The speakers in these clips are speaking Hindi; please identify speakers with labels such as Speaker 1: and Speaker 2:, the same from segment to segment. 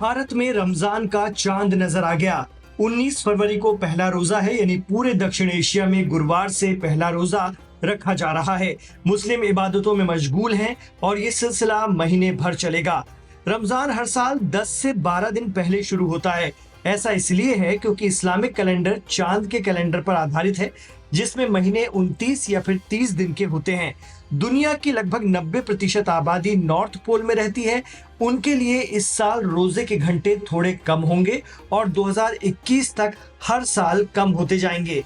Speaker 1: भारत में रमजान का चांद नजर आ गया। 19 फरवरी को पहला रोजा है, यानी पूरे दक्षिण एशिया में गुरुवार से पहला रोजा रखा जा रहा है। मुस्लिम इबादतों में मशगूल हैं और ये सिलसिला महीने भर चलेगा। रमजान हर साल 10 से 12 दिन पहले शुरू होता है। ऐसा इसलिए है क्योंकि इस्लामिक कैलेंडर चांद के कैलेंडर पर आधारित है, जिसमें महीने 29 या फिर 30 दिन के होते हैं। दुनिया की लगभग 90% आबादी नॉर्थ पोल में रहती है। उनके लिए इस साल रोजे के घंटे थोड़े कम होंगे और 2021 तक हर साल कम होते जाएंगे।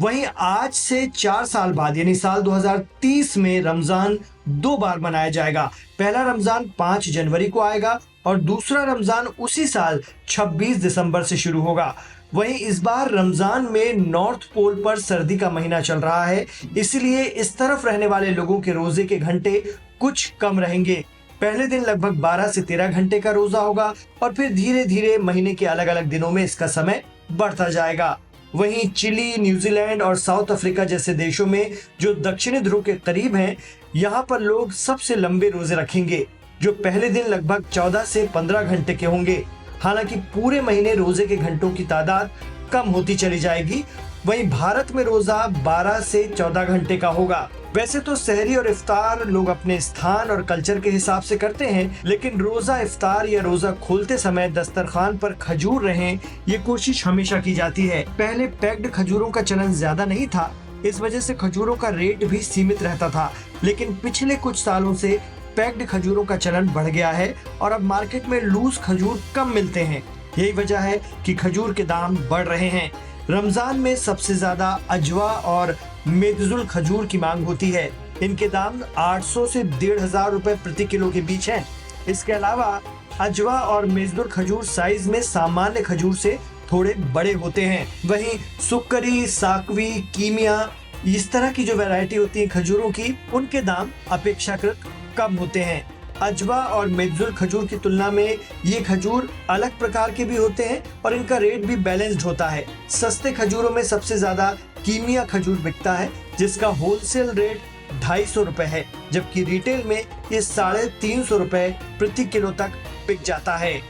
Speaker 1: वहीं आज से 4 साल बाद यानी साल 2030 में रमजान 2 बार मनाया जाएगा। पहला रमजान 5 जनवरी को आएगा और दूसरा रमजान उसी साल 26 दिसंबर से शुरू होगा। वहीं इस बार रमजान में नॉर्थ पोल पर सर्दी का महीना चल रहा है, इसलिए इस तरफ रहने वाले लोगों के रोजे के घंटे कुछ कम रहेंगे। पहले दिन लगभग 12 से 13 घंटे का रोजा होगा और फिर धीरे धीरे महीने के अलग अलग दिनों में इसका समय बढ़ता जाएगा। वहीं चिली, न्यूजीलैंड और साउथ अफ्रीका जैसे देशों में जो दक्षिणी ध्रुव के करीब हैं, यहाँ पर लोग सबसे लंबे रोजे रखेंगे, जो पहले दिन लगभग 14 से 15 घंटे के होंगे। हालांकि पूरे महीने रोजे के घंटों की तादाद कम होती चली जाएगी। वहीं भारत में रोजा 12 से 14 घंटे का होगा। वैसे तो सहरी और इफ्तार लोग अपने स्थान और कल्चर के हिसाब से करते हैं, लेकिन रोजा इफ्तार या रोजा खोलते समय दस्तरखान पर खजूर रहें, ये कोशिश हमेशा की जाती है। पहले पैक्ड खजूरों का चलन ज्यादा नहीं था, इस वजह से खजूरों का रेट भी सीमित रहता था, लेकिन पिछले कुछ सालों से पैक्ड खजूरों का चलन बढ़ गया है और अब मार्केट में लूज खजूर कम मिलते हैं। यही वजह है कि खजूर के दाम बढ़ रहे हैं। रमजान में सबसे ज्यादा अजवा और मेदजुल खजूर की मांग होती है। इनके दाम 800 से 1500 रुपए प्रति किलो के बीच हैं। इसके अलावा अजवा और मेजदुल खजूर साइज में सामान्य खजूर से थोड़े बड़े होते हैं। वहीं सुक्करी, साकवी, कीमिया, इस तरह की जो वैरायटी होती है खजूरों की, उनके दाम अपेक्षाकृत कम होते हैं। अजवा और मेजजुल खजूर की तुलना में ये खजूर अलग प्रकार के भी होते हैं और इनका रेट भी बैलेंस्ड होता है। सस्ते खजूरों में सबसे ज्यादा कीमिया खजूर बिकता है, जिसका होलसेल रेट 250 रुपए है, जबकि रिटेल में ये 350 रुपए प्रति किलो तक बिक जाता है।